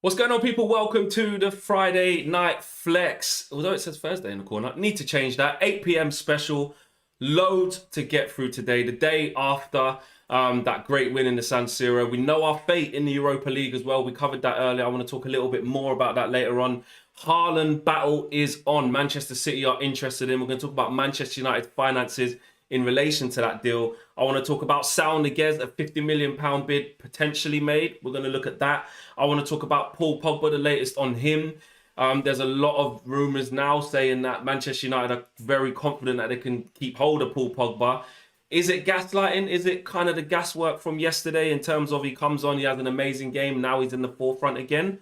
What's going on, people? Welcome to the Friday Night Flex. Although it says Thursday in the corner, need to change that. 8 p.m. special. Loads to get through today. The day after that great win in the San Siro. We know our fate in the Europa League as well. We covered that earlier. I want to talk a little bit more about that later on. Haaland battle is on. Manchester City are interested in. We're going to talk about Manchester United finances in relation to that deal. I want to talk about Saul Niguez, a £50 million bid potentially made. We're going to look at that. I want to talk about Paul Pogba, the latest on him. There's a lot of rumours now saying that Manchester United are very confident that they can keep hold of Paul Pogba. Is it gaslighting? Is it kind of the gas work from yesterday in terms of he comes on, he has an amazing game, now he's in the forefront again?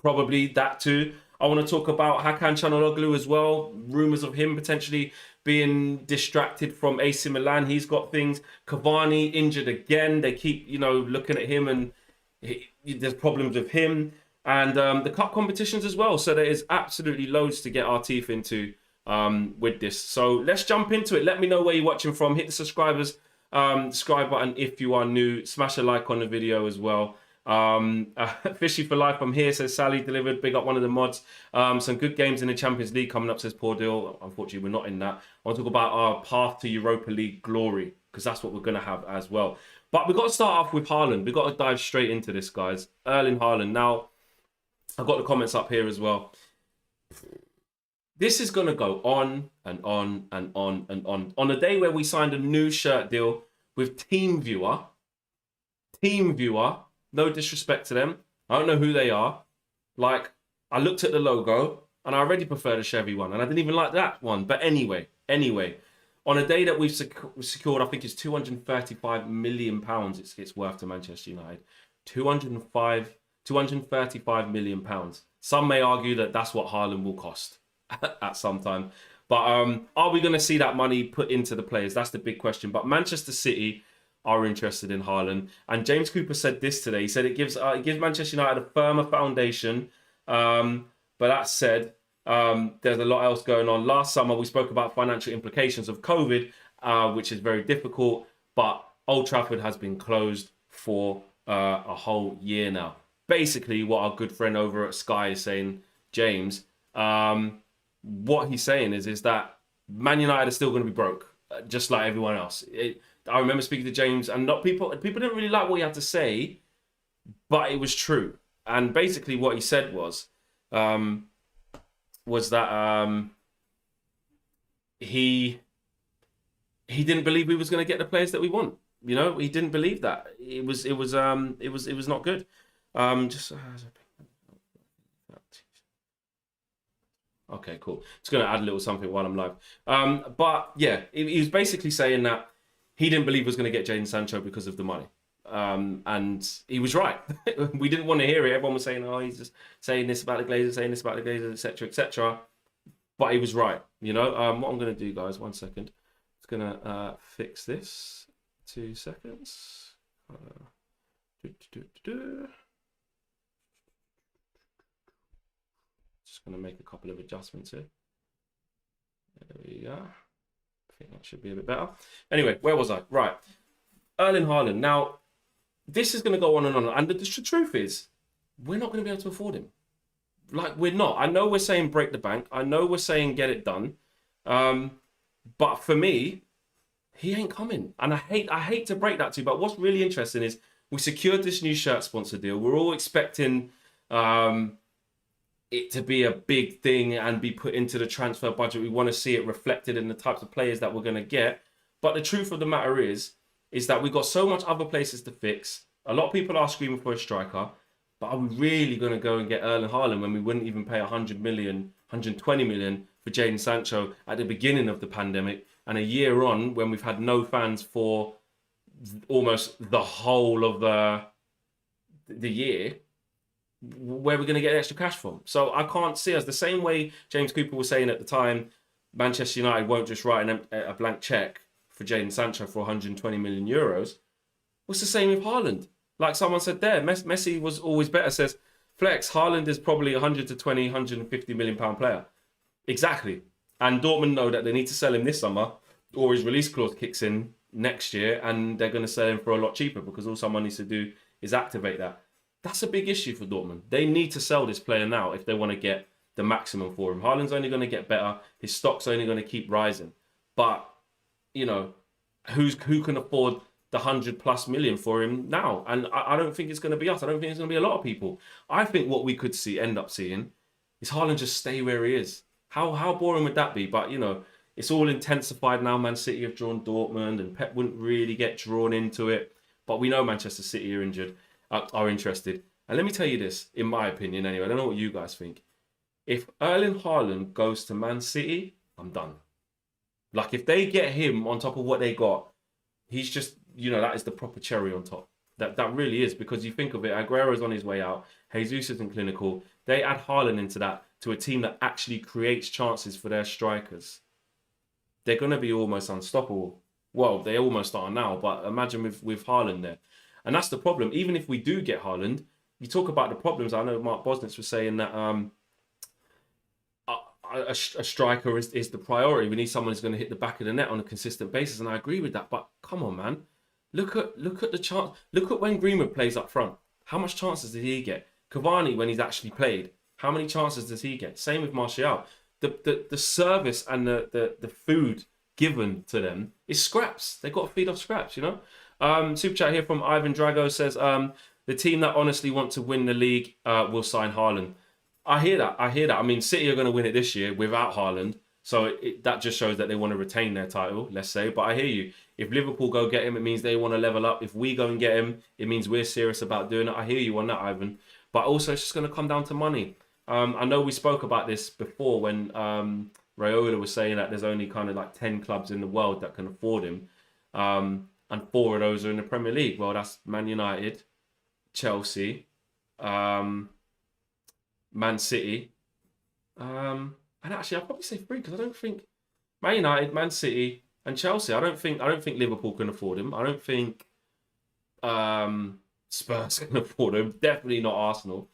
Probably that too. I want to talk about Hakan Çalhanoğlu as well. Rumours of him potentially being distracted from AC Milan. He's got things. Cavani injured again. They keep, looking at him and there's problems with him. And the cup competitions as well. So there is absolutely loads to get our teeth into with this. So let's jump into it. Let me know where you're watching from. Hit the subscribe button if you are new. Smash a like on the video as well. Fishy for life, I'm here, says Sally, delivered. Big up one of the mods. Some good games in the Champions League coming up, says Poor Deal. Unfortunately, we're not in that. I want to talk about our path to Europa League glory, because that's what we're going to have as well. But we've got to start off with Haaland. We've got to dive straight into this, guys. Erling Haaland. Now, I've got the comments up here as well. This is going to go on and on and on and on. On the day where we signed a new shirt deal with TeamViewer, no disrespect to them. I don't know who they are. Like, I looked at the logo and I already prefer the Chevy one. And I didn't even like that one. But anyway. On a day that we've secured, I think it's £235 million it's worth to Manchester United. 235 million pounds. Some may argue that that's what Haaland will cost at some time. But are we going to see that money put into the players? That's the big question. But Manchester City are interested in Haaland. And James Cooper said this today. He said it gives Manchester United a firmer foundation. But that said, there's a lot else going on. Last summer, we spoke about financial implications of COVID, which is very difficult. But Old Trafford has been closed for a whole year now. Basically, what our good friend over at Sky is saying, James, what he's saying is that Man United are still going to be broke, just like everyone else. I remember speaking to James, and people didn't really like what he had to say, but it was true. And basically, what he said was that he didn't believe we was going to get the players that we want. You know, he didn't believe that. It was not good. Okay, cool. Just going to add a little something while I'm live. But yeah, he was basically saying that he didn't believe he was going to get Jadon Sancho because of the money. And he was right. We didn't want to hear it. Everyone was saying, oh, he's just saying this about the Glazers, saying this about the Glazers, etc., etc. But he was right. You know, what I'm going to do, guys, 1 second. Just going to fix this. 2 seconds. Just going to make a couple of adjustments here. There we go. I think that should be a bit better. Anyway, where was I? Right. Erling Haaland. Now, this is going to go on and on. And the truth is, we're not going to be able to afford him. Like, we're not. I know we're saying break the bank. I know we're saying get it done. But for me, he ain't coming. And I hate to break that to you. But what's really interesting is we secured this new shirt sponsor deal. We're all expecting it to be a big thing and be put into the transfer budget. We want to see it reflected in the types of players that we're going to get. But the truth of the matter is that we've got so much other places to fix. A lot of people are screaming for a striker. But are we really going to go and get Erling Haaland when we wouldn't even pay 100 million, 120 million for Jadon Sancho at the beginning of the pandemic? And a year on, when we've had no fans for almost the whole of the year, where we're going to get extra cash from. So I can't see us. The same way James Cooper was saying at the time, Manchester United won't just write a blank cheque for Jadon Sancho for 120 million euros. What's the same with Haaland? Like someone said there, Messi was always better, says, Flex, Haaland is probably 120, 150 million pound player. Exactly. And Dortmund know that they need to sell him this summer, or his release clause kicks in next year, and they're going to sell him for a lot cheaper because all someone needs to do is activate that. That's a big issue for Dortmund. They need to sell this player now if they want to get the maximum for him. Haaland's only going to get better. His stock's only going to keep rising. But, you know, who can afford the 100+ million for him now? And I don't think it's going to be us. I don't think it's going to be a lot of people. I think what we could end up seeing is Haaland just stay where he is. How boring would that be? But, you know, it's all intensified now. Man City have drawn Dortmund, and Pep wouldn't really get drawn into it. But we know Manchester City are interested. And let me tell you this, in my opinion anyway, I don't know what you guys think. If Erling Haaland goes to Man City, I'm done. Like, if they get him on top of what they got, he's just, you know, that is the proper cherry on top. That really is, because you think of it, Aguero's on his way out, Jesus isn't clinical. They add Haaland into that, to a team that actually creates chances for their strikers. They're going to be almost unstoppable. Well, they almost are now, but imagine with Haaland there. And that's the problem. Even if we do get Haaland, you talk about the problems. I know Mark Bosnitz was saying that a striker is the priority. We need someone who's going to hit the back of the net on a consistent basis, and I agree with that. But come on, man, look at the chance. Look at when Greenwood plays up front. How much chances did he get? Cavani, when he's actually played, how many chances does he get? Same with Martial. The service and the food given to them is scraps. They've got to feed off scraps, you know. Super chat here from Ivan Drago says, the team that honestly want to win the league will sign Haaland. I hear that. I mean, City are going to win it this year without Haaland. So that just shows that they want to retain their title, let's say. But I hear you. If Liverpool go get him, it means they want to level up. If we go and get him, it means we're serious about doing it. I hear you on that, Ivan. But also, it's just going to come down to money. I know we spoke about this before when Raiola was saying that there's only kind of like 10 clubs in the world that can afford him. And 4 of those are in the Premier League. Well, that's Man United, Chelsea, Man City. And actually, I'll probably say 3 because I don't think Man United, Man City, and Chelsea. I don't think Liverpool can afford him. I don't think Spurs can afford him. Definitely not Arsenal.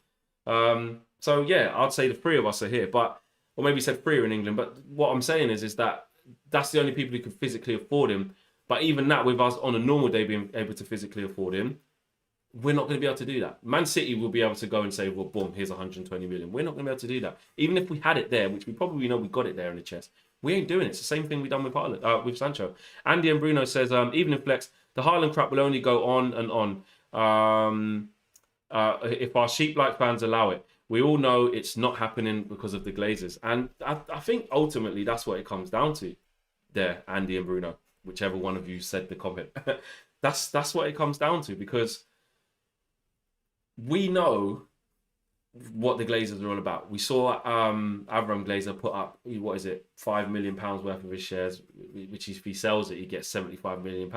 So yeah, I'd say the 3 of us are here, or maybe said 3 are in England. But what I'm saying is that that's the only people who can physically afford him. But even that, with us on a normal day being able to physically afford him, we're not going to be able to do that. Man City will be able to go and say, well, boom, here's 120 million. We're not going to be able to do that. Even if we had it there, which we probably know we got it there in the chest, we ain't doing it. It's the same thing we done with Haaland, with Sancho. Andy and Bruno says, even in flex, the Haaland crap will only go on and on. If our sheep-like fans allow it. We all know it's not happening because of the Glazers. And I think ultimately that's what it comes down to there, Andy and Bruno, whichever one of you said the comment. That's what it comes down to, because we know what the Glazers are all about. We saw Avram Glazer put up, what is it, £5 million worth of his shares, which if he sells it, he gets £75 million,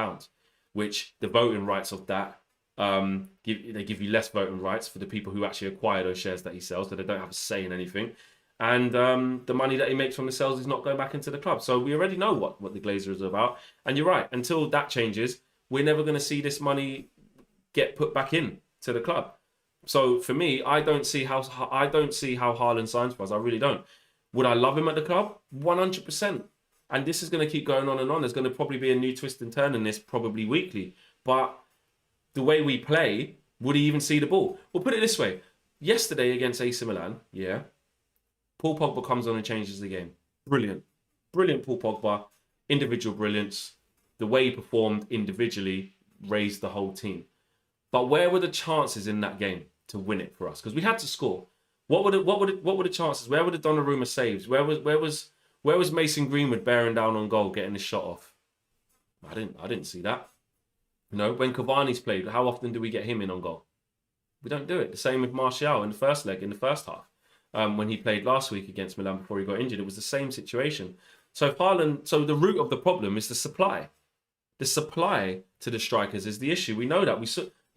which the voting rights of that, they give you less voting rights for the people who actually acquire those shares that he sells, so they don't have a say in anything. And the money that he makes from the sales is not going back into the club. So we already know what the Glazer is about. And you're right, until that changes, we're never going to see this money get put back in to the club. So for me, I don't see how Haaland signs for us. I really don't. Would I love him at the club? 100%. And this is going to keep going on and on. There's going to probably be a new twist and turn in this, probably weekly. But the way we play, would he even see the ball? Well, put it this way. Yesterday against AC Milan, yeah, Paul Pogba comes on and changes the game. Brilliant. Brilliant Paul Pogba. Individual brilliance. The way he performed individually raised the whole team. But where were the chances in that game to win it for us? Because we had to score. What were the chances? Where were the Donnarumma saves? Where was Mason Greenwood bearing down on goal, getting his shot off? I didn't see that. You know, when Cavani's played, how often do we get him in on goal? We don't do it. The same with Martial in the first leg, in the first half. When he played last week against Milan before he got injured, it was the same situation. So the root of the problem is the supply. The supply to the strikers is the issue. We know that.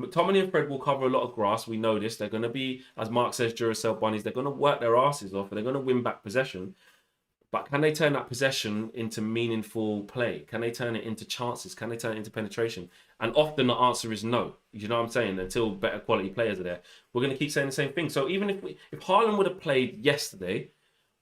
McTominay and Fred will cover a lot of grass. We know this. They're going to be, as Mark says, Duracell bunnies. They're going to work their asses off and they're going to win back possession. But can they turn that possession into meaningful play? Can they turn it into chances? Can they turn it into penetration? And often the answer is no. You know what I'm saying? Until better quality players are there. We're going to keep saying the same thing. So even if Haaland would have played yesterday,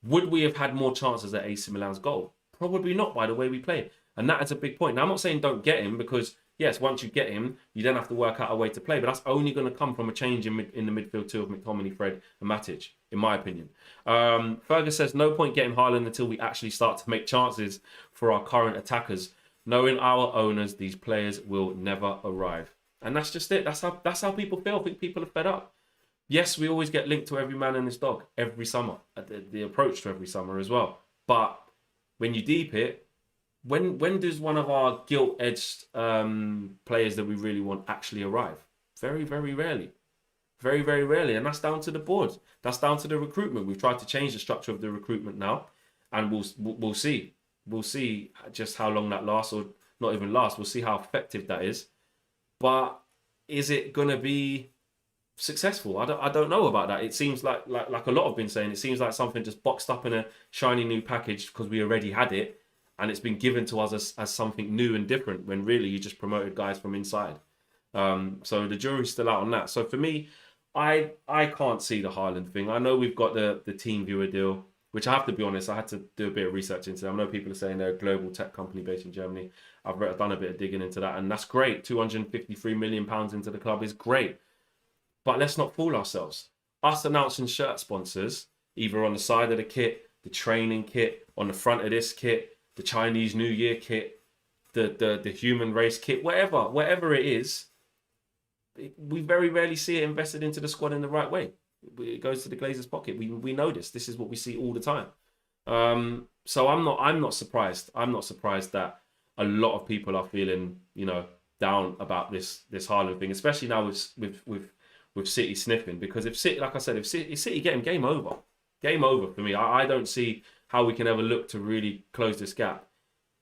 would we have had more chances at AC Milan's goal? Probably not, by the way we play. And that is a big point. Now, I'm not saying don't get him, because Yes, once you get him, you then have to work out a way to play. But that's only going to come from a change in the midfield too of McTominay, Fred, and Matic, in my opinion. Fergus says, no point getting Haaland until we actually start to make chances for our current attackers. Knowing our owners, these players will never arrive. And that's just it. That's how people feel. I think people are fed up. Yes, we always get linked to every man and his dog every summer, the approach to every summer as well. But when you deep it, when does one of our gilt-edged players that we really want actually arrive? Very, very rarely. Very, very rarely. And that's down to the board. That's down to the recruitment. We've tried to change the structure of the recruitment now, and we'll see. We'll see just how long that lasts, or not even lasts. We'll see how effective that is. But is it going to be successful? I don't know about that. It seems like a lot have been saying, it seems like something just boxed up in a shiny new package because we already had it, and it's been given to us as something new and different, when really you just promoted guys from inside. So the jury's still out on that. So for me, I can't see the Haaland thing. I know we've got the team viewer deal, which I have to be honest, I had to do a bit of research into. I know people are saying they're a global tech company based in Germany. I've done a bit of digging into that, and that's great. £253 million into the club is great. But let's not fool ourselves. Us announcing shirt sponsors, either on the side of the kit, the training kit, on the front of this kit, the Chinese New Year kit, the human race kit, whatever it is, we very rarely see it invested into the squad in the right way. It goes to the Glazers' pocket. We know this. This is what we see all the time. So I'm not surprised. I'm not surprised that a lot of people are feeling, down about this Haaland thing, especially now with City sniffing. Because if City, like I said, if City get him, game over. Game over for me. I don't see how we can ever look to really close this gap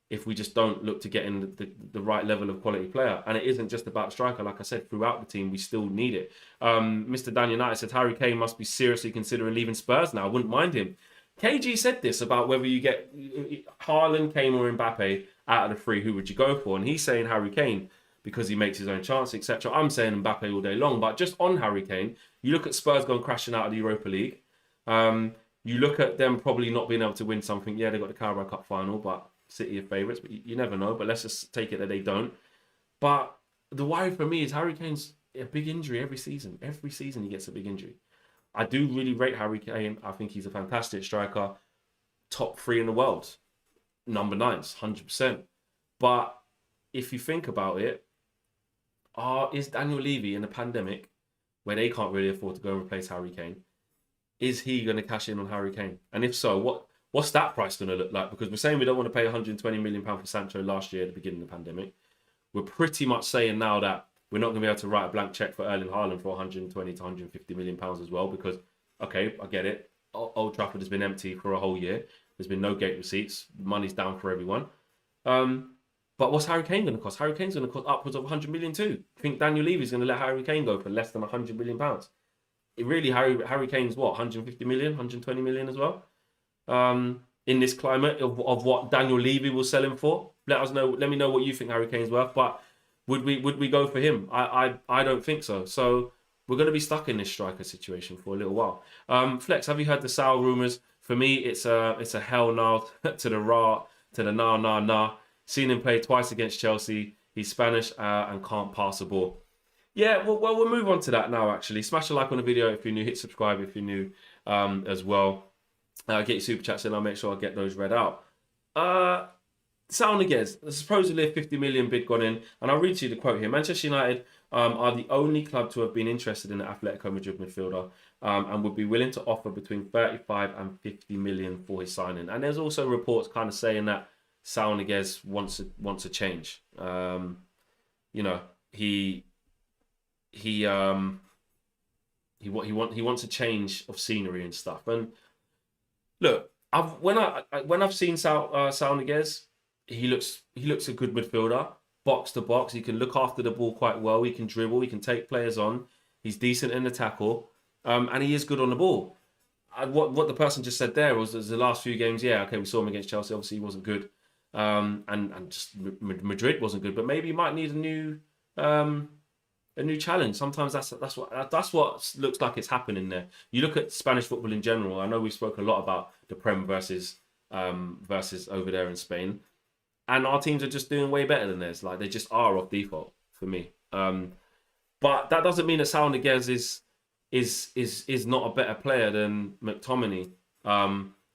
if we just don't look to get in the right level of quality player. And it isn't just about striker. Like I said, throughout the team, we still need it. Mr. Dan United said, Harry Kane must be seriously considering leaving Spurs now. I wouldn't mind him. KG said this about whether you get Haaland, Kane or Mbappe out of the three, who would you go for? And he's saying Harry Kane because he makes his own chance, etc. I'm saying Mbappe all day long. But just on Harry Kane, you look at Spurs going crashing out of the Europa League. You look at them probably not being able to win something. Yeah, they got the Carabao Cup final, but City are favourites, but you never know. But let's just take it that they don't. But the worry for me is Harry Kane's a big injury every season. Every season he gets a big injury. I do really rate Harry Kane. I think he's a fantastic striker. Top 3 in the world. Number 9s, 100%. But if you think about it, is Daniel Levy in a pandemic where they can't really afford to go and replace Harry Kane? Is he going to cash in on Harry Kane? And if so, what's that price going to look like? Because we're saying we don't want to pay £120 million for Sancho last year at the beginning of the pandemic. We're pretty much saying now that we're not going to be able to write a blank check for Erling Haaland for £120 to £150 million as well. Because, okay, I get it. Old Trafford has been empty for a whole year. There's been no gate receipts. Money's down for everyone. But what's Harry Kane going to cost? Harry Kane's going to cost upwards of 100 million too. I think Daniel Levy's going to let Harry Kane go for less than 100 million pounds. Really, Harry Kane's what, 150 million, 120 million as well? In this climate of what Daniel Levy will sell him for. Let me know what you think Harry Kane's worth. But would we go for him? I don't think so. So we're going to be stuck in this striker situation for a little while. Flex, have you heard the Sal rumours? For me, it's a hell no to the rah, to the nah. Seen him play twice against Chelsea. He's Spanish and can't pass a ball. Yeah, well, we'll move on to that now, actually. Smash a like on the video if you're new. Hit subscribe if you're new as well. Get your super chats in. I'll make sure I get those read out. Sal Niguez, there's supposedly a 50 million bid gone in. And I'll read to you the quote here. Manchester United are the only club to have been interested in the Atletico Madrid midfielder and would be willing to offer between 35 and 50 million for his signing. And there's also reports kind of saying that Sal Niguez wants a change. He wants a change of scenery and stuff. And look, when I've seen Sal Niguez, he looks a good midfielder, box to box. He can look after the ball quite well. He can dribble. He can take players on. He's decent in the tackle, and he is good on the ball. What the person just said there was the last few games. Yeah, okay, we saw him against Chelsea. Obviously, he wasn't good, and just Madrid wasn't good. But maybe he might need a new challenge. Sometimes that's what looks like it's happening there. You look at Spanish football in general. I know we've spoken a lot about the Prem versus over there in Spain, and our teams are just doing way better than theirs. Like, they just are off default for me. But that doesn't mean that Saul Niguez is not a better player than McTominay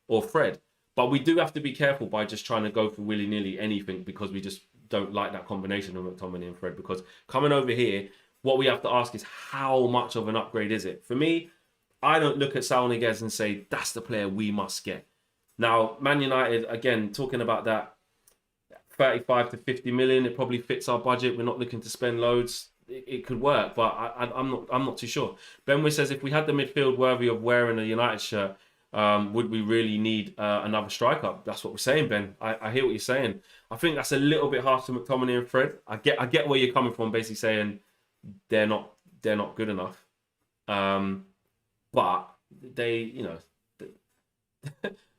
or Fred. But we do have to be careful by just trying to go for willy-nilly anything, because we just don't like that combination of McTominay and Fred. Because coming over here, what we have to ask is, how much of an upgrade is it? For me, I don't look at Saul Niguez and say, that's the player we must get. Now, Man United, again, talking about that 35 to 50 million, it probably fits our budget. We're not looking to spend loads. It could work, but I'm not too sure. Benway says, if we had the midfield worthy of wearing a United shirt, would we really need another striker? That's what we're saying, Ben. I hear what you're saying. I think that's a little bit harsh to McTominay and Fred. I get where you're coming from, basically saying they're not good enough. But they,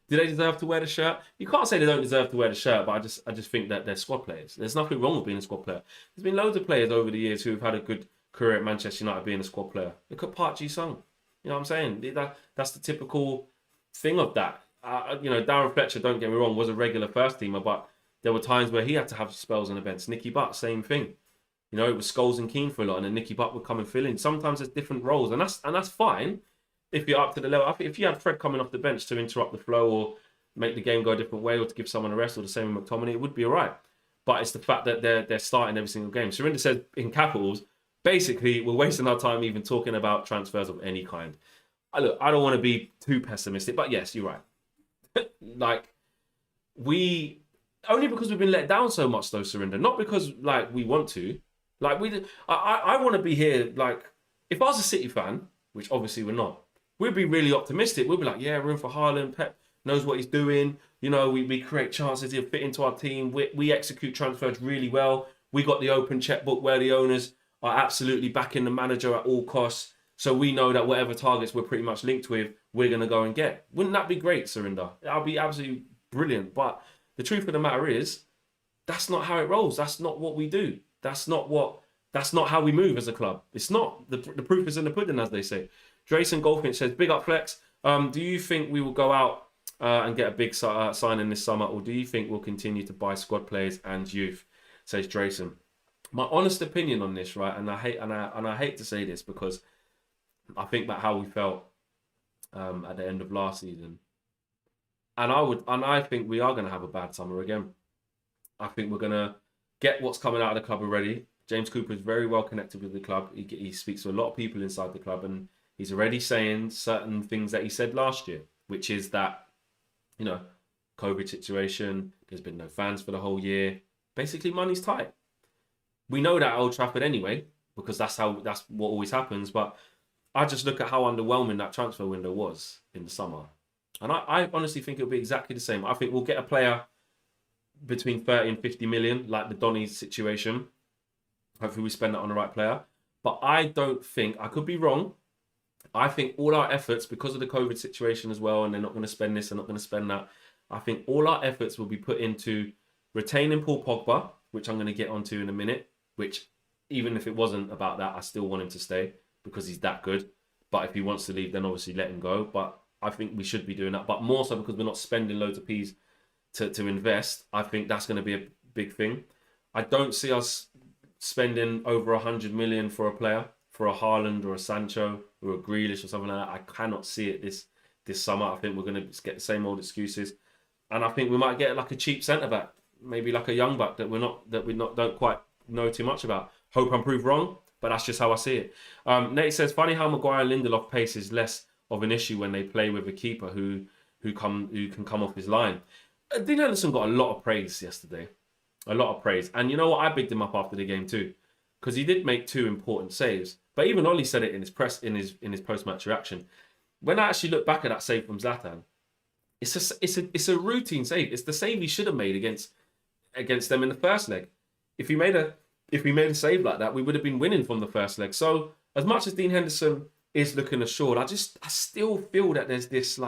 do they deserve to wear the shirt? You can't say they don't deserve to wear the shirt, but I just think that they're squad players. There's nothing wrong with being a squad player. There's been loads of players over the years who have had a good career at Manchester United being a squad player. Look at Park Ji-sung. You know what I'm saying? That's the typical thing of that. Darren Fletcher, don't get me wrong, was a regular first teamer, but there were times where he had to have spells on the bench. Nicky Butt, same thing. It was Scholes and Keane for a lot, and then Nicky Butt would come and fill in. Sometimes there's different roles, and that's fine. If you're up to the level, I think if you had Fred coming off the bench to interrupt the flow or make the game go a different way or to give someone a rest, or the same with McTominay, it would be all right. But it's the fact that they're starting every single game. Surinder says in capitals, basically, we're wasting our time even talking about transfers of any kind. I don't want to be too pessimistic, but yes, you're right. Only because we've been let down so much, though, Surinder. Not because we want to. I want to be here. If I was a City fan, which obviously we're not, we'd be really optimistic. We'd be like, yeah, room for Haaland. Pep knows what he's doing. We create chances. He'll fit into our team. We execute transfers really well. We got the open checkbook where the owners are absolutely backing the manager at all costs. So we know that whatever targets we're pretty much linked with, we're going to go and get. Wouldn't that be great, Surinder? That'd be absolutely brilliant. But the truth of the matter is, that's not how it rolls. That's not what we do. That's not how we move as a club. It's not. The proof is in the pudding, as they say. Drayson Goldfinch says, big up Flex. Do you think we will go out and get a big signing this summer, or do you think we'll continue to buy squad players and youth? Says Drayson. My honest opinion on this, right, and I hate to say this because I think about how we felt at the end of last season, and I think we are going to have a bad summer again. I think we're going to get what's coming out of the club already. James Cooper is very well connected with the club. He speaks to a lot of people inside the club, and he's already saying certain things that he said last year, which is that, COVID situation, there's been no fans for the whole year. Basically, money's tight. We know that at Old Trafford anyway, because that's what always happens. But I just look at how underwhelming that transfer window was in the summer. And I honestly think it'll be exactly the same. I think we'll get a player between 30 and 50 million, like the Donny situation. Hopefully we spend that on the right player. But I don't think, I could be wrong, I think all our efforts, because of the COVID situation as well, and they're not going to spend this, they're not going to spend that, I think all our efforts will be put into retaining Paul Pogba, which I'm going to get onto in a minute, which even if it wasn't about that, I still want him to stay because he's that good. But if he wants to leave, then obviously let him go. But I think we should be doing that. But more so because we're not spending loads of P's to invest. I think that's going to be a big thing. I don't see us spending over 100 million for a player, for a Haaland or a Sancho or a Grealish or something like that. I cannot see it this summer. I think we're going to get the same old excuses. And I think we might get a cheap centre-back, maybe like a young buck that we don't quite know too much about. Hope I'm proved wrong, but that's just how I see it. Nate says, funny how Maguire and Lindelof pace is less of an issue when they play with a keeper who can come off his line. Dean Henderson got a lot of praise yesterday. A lot of praise. And you know what? I bigged him up after the game too, because he did make 2 important saves. But even Ollie said it in his post-match reaction. When I actually look back at that save from Zlatan, it's a routine save. It's the save he should have made against them in the first leg. If he made a save like that, we would have been winning from the first leg. So as much as Dean Henderson is looking assured, I still feel that there's this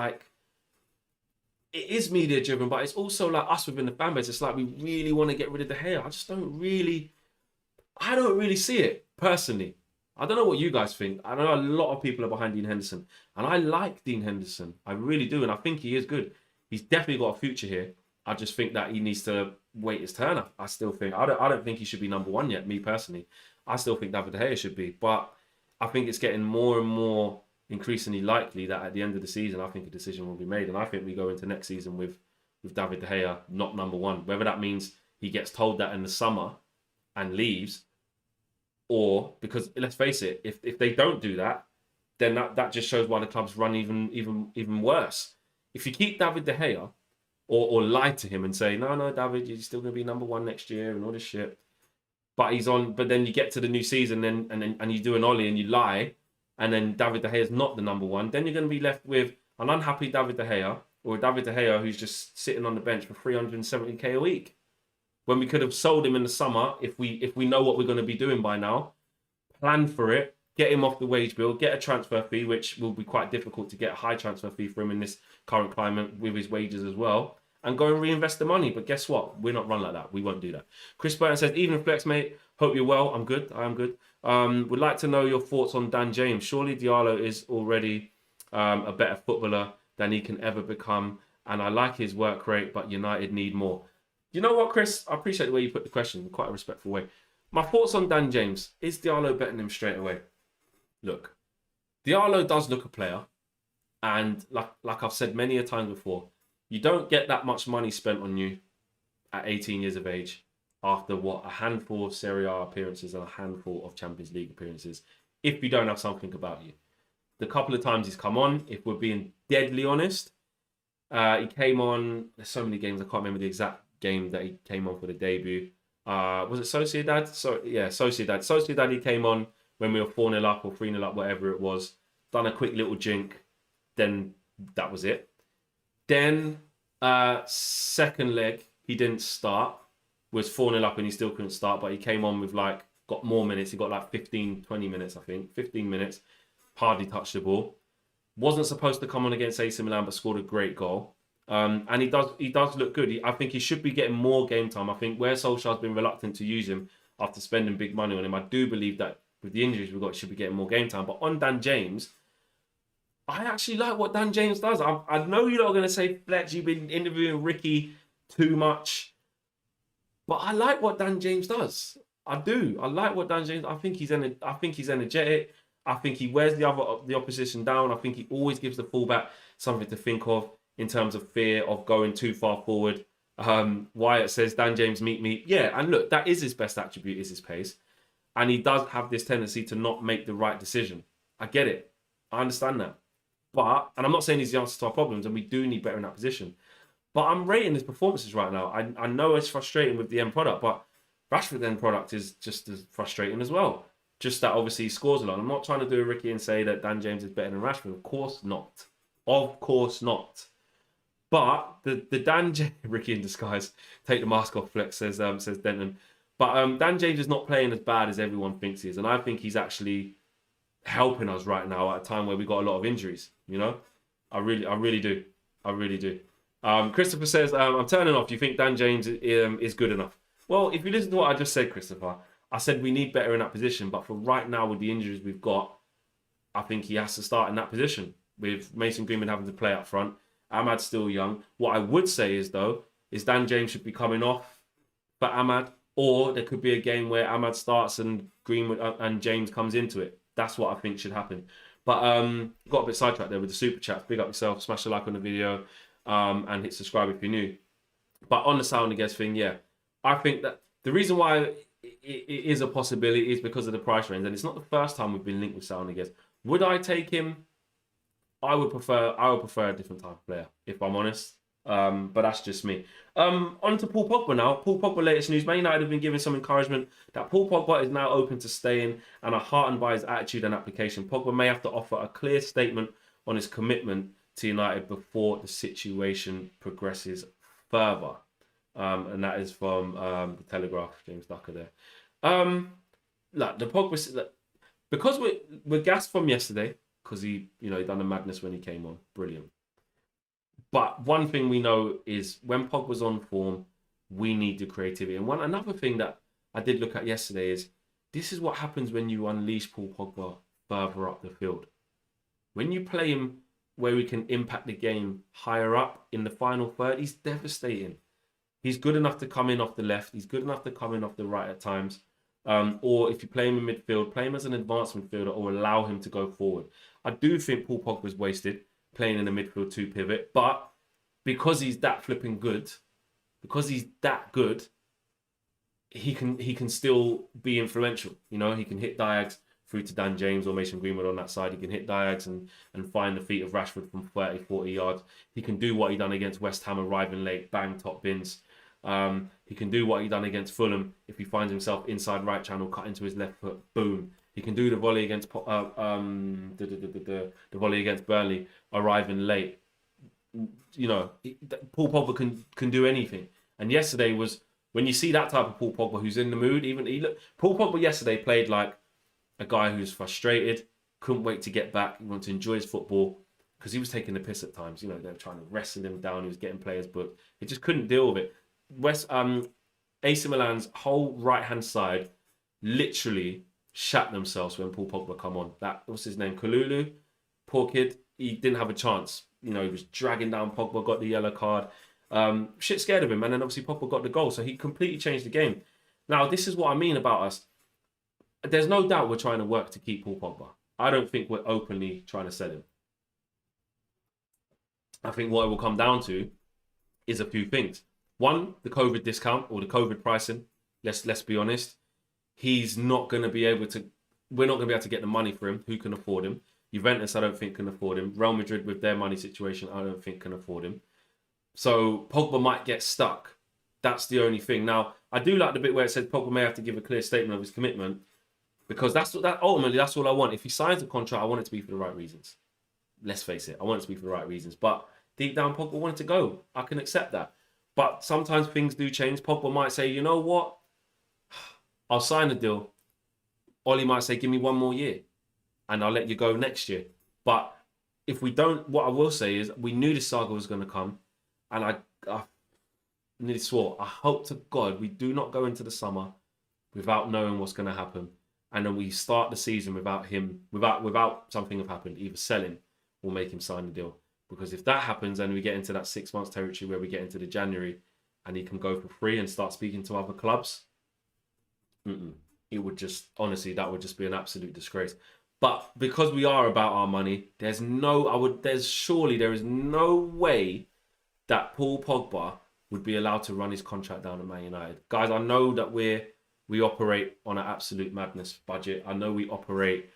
it is media driven, but it's also like us within the fan base. It's like we really want to get rid of the hair. I don't really see it personally. I don't know what you guys think. I know a lot of people are behind Dean Henderson, and I like Dean Henderson. I really do, and I think he is good. He's definitely got a future here. I just think that he needs to wait his turn. I still think I don't think he should be number one yet. Me personally, I still think David De Gea should be, but I think it's getting more and more increasingly likely that at the end of the season, I think a decision will be made, and I think we go into next season with David De Gea not number one. Whether that means he gets told that in the summer and leaves, or because let's face it, if they don't do that, then that just shows why the clubs run even worse. If you keep David De Gea or lie to him and say, no, David, you're still going to be number one next year and all this shit, but he's on. But then you get to the new season and you do an ollie and you lie, and then David De Gea is not the number one. Then you're going to be left with an unhappy David De Gea or a David De Gea who's just sitting on the bench for 370k a week. When we could have sold him in the summer, if we know what we're going to be doing by now, plan for it, get him off the wage bill, get a transfer fee, which will be quite difficult to get a high transfer fee for him in this current climate with his wages as well, and go and reinvest the money. But guess what? We're not run like that. We won't do that. Chris Burton says, evening flex, mate. Hope you're well. I'm good. I am good. Would like to know your thoughts on Dan James. Surely Diallo is already a better footballer than he can ever become, and I like his work rate, but United need more. You know what, Chris? I appreciate the way you put the question in quite a respectful way. My thoughts on Dan James. Is Diallo betting him straight away? Look, Diallo does look a player. And like I've said many a time before, you don't get that much money spent on you at 18 years of age after a handful of Serie A appearances and a handful of Champions League appearances if you don't have something about you. The couple of times he's come on, if we're being deadly honest, he came on, there's so many games, I can't remember the exact game that he came on for the debut. Was it Sociedad? Sociedad. Sociedad, he came on when we were 4-0 up or 3-0 up, whatever it was. Done a quick little jink. Then that was it. Then second leg, he didn't start. Was 4-0 up and he still couldn't start, but he came on with got more minutes. He got 15, 20 minutes, I think. 15 minutes. Hardly touched the ball. Wasn't supposed to come on against AC Milan, but scored a great goal. And he does look good. I think he should be getting more game time. I think where Solskjaer's been reluctant to use him after spending big money on him, I do believe that with the injuries we've got, he should be getting more game time. But on Dan James, I actually like what Dan James does. I know you're not going to say, Fletch, you've been interviewing Ricky too much, but I like what Dan James does. I do. I like what Dan James. I think he's energetic. I think he wears the opposition down. I think he always gives the fullback something to think of in terms of fear of going too far forward. Wyatt says, Dan James, meet me. Yeah, and look, that is his best attribute, is his pace. And he does have this tendency to not make the right decision. I get it. I understand that. But, and I'm not saying he's the answer to our problems, and we do need better in that position. But I'm rating his performances right now. I know it's frustrating with the end product, but Rashford's end product is just as frustrating as well. Just that obviously he scores a lot. I'm not trying to do a Ricky and say that Dan James is better than Rashford. Of course not. Of course not. But the Dan James, Ricky in disguise, take the mask off, Flex, says Denton. But Dan James is not playing as bad as everyone thinks he is. And I think he's actually helping us right now at a time where we've got a lot of injuries. You know? I really do. I really do. Christopher says, I'm turning off. Do you think Dan James is good enough? Well, if you listen to what I just said, Christopher, I said we need better in that position. But for right now, with the injuries we've got, I think he has to start in that position with Mason Greenwood having to play up front. Ahmad's still young. What I would say is, though, is Dan James should be coming off for Ahmad, or there could be a game where Ahmad starts and Greenwood and James comes into it. That's what I think should happen. But got a bit sidetracked there with the super chats. Big up yourself, smash a like on the video, and hit subscribe if you're new. But on the Sounders thing, yeah, I think that the reason why it is a possibility is because of the price range, and it's not the first time we've been linked with Sounders. Would I take him? I would prefer a different type of player, if I'm honest. But that's just me. On to Paul Pogba now. Paul Pogba, latest news. Man United have been given some encouragement that Paul Pogba is now open to staying and are heartened by his attitude and application. Pogba may have to offer a clear statement on his commitment to United before the situation progresses further. And that is from the Telegraph, James Ducker there. Look, the Pogba, because we're gassed from yesterday, because he done a madness when he came on. Brilliant. But one thing we know is when Pogba's on form, we need the creativity. And another thing that I did look at yesterday is this is what happens when you unleash Paul Pogba further up the field. When you play him where we can impact the game higher up in the final third, he's devastating. He's good enough to come in off the left. He's good enough to come in off the right at times. Or if you play him in midfield, play him as an advanced midfielder or allow him to go forward. I do think Paul Pogba's wasted playing in the midfield 2 pivot, but because he's that flipping good, he can still be influential. You know, he can hit diags through to Dan James or Mason Greenwood on that side. He can hit diags and find the feet of Rashford from 30, 40 yards. He can do what he done against West Ham, arriving late, bang, top bins. He can do what he done against Fulham if he finds himself inside right channel, cut into his left foot, boom. He can do the volley against the volley against Burnley, arriving late. You know, Paul Pogba can do anything. And yesterday was when you see that type of Paul Pogba who's in the mood. Paul Pogba yesterday played like a guy who's frustrated, couldn't wait to get back, he wanted to enjoy his football because he was taking the piss at times. You know, they were trying to wrestle him down. He was getting players booked. He just couldn't deal with it. AC Milan's whole right-hand side literally shat themselves when Paul Pogba come on. What's his name? Kalulu, poor kid. He didn't have a chance. You know, he was dragging down Pogba, got the yellow card. Shit scared of him, and then obviously Pogba got the goal, so he completely changed the game. Now, this is what I mean about us. There's no doubt we're trying to work to keep Paul Pogba. I don't think we're openly trying to sell him. I think what it will come down to is a few things. One, the COVID discount or the COVID pricing. Let's be honest. He's not going to be able to. We're not going to be able to get the money for him. Who can afford him? Juventus, I don't think can afford him. Real Madrid, with their money situation, I don't think can afford him. So Pogba might get stuck. That's the only thing. Now, I do like the bit where it says Pogba may have to give a clear statement of his commitment, because ultimately that's all I want. If he signs a contract, I want it to be for the right reasons. Let's face it, I want it to be for the right reasons. But deep down, Pogba wanted to go. I can accept that. But sometimes things do change. Pogba might say, you know what? I'll sign a deal. Ollie might say, give me 1 more year and I'll let you go next year. But if we don't, what I will say is we knew this saga was going to come. And I nearly swore, I hope to God we do not go into the summer without knowing what's going to happen. And then we start the season without something have happened, either selling or make him sign the deal. Because if that happens and we get into that 6 months territory where we get into the January and he can go for free and start speaking to other clubs, it would just, honestly, that would just be an absolute disgrace. But because we are about our money, there is no way that Paul Pogba would be allowed to run his contract down at Man United. Guys, I know that we operate on an absolute madness budget. I know we operate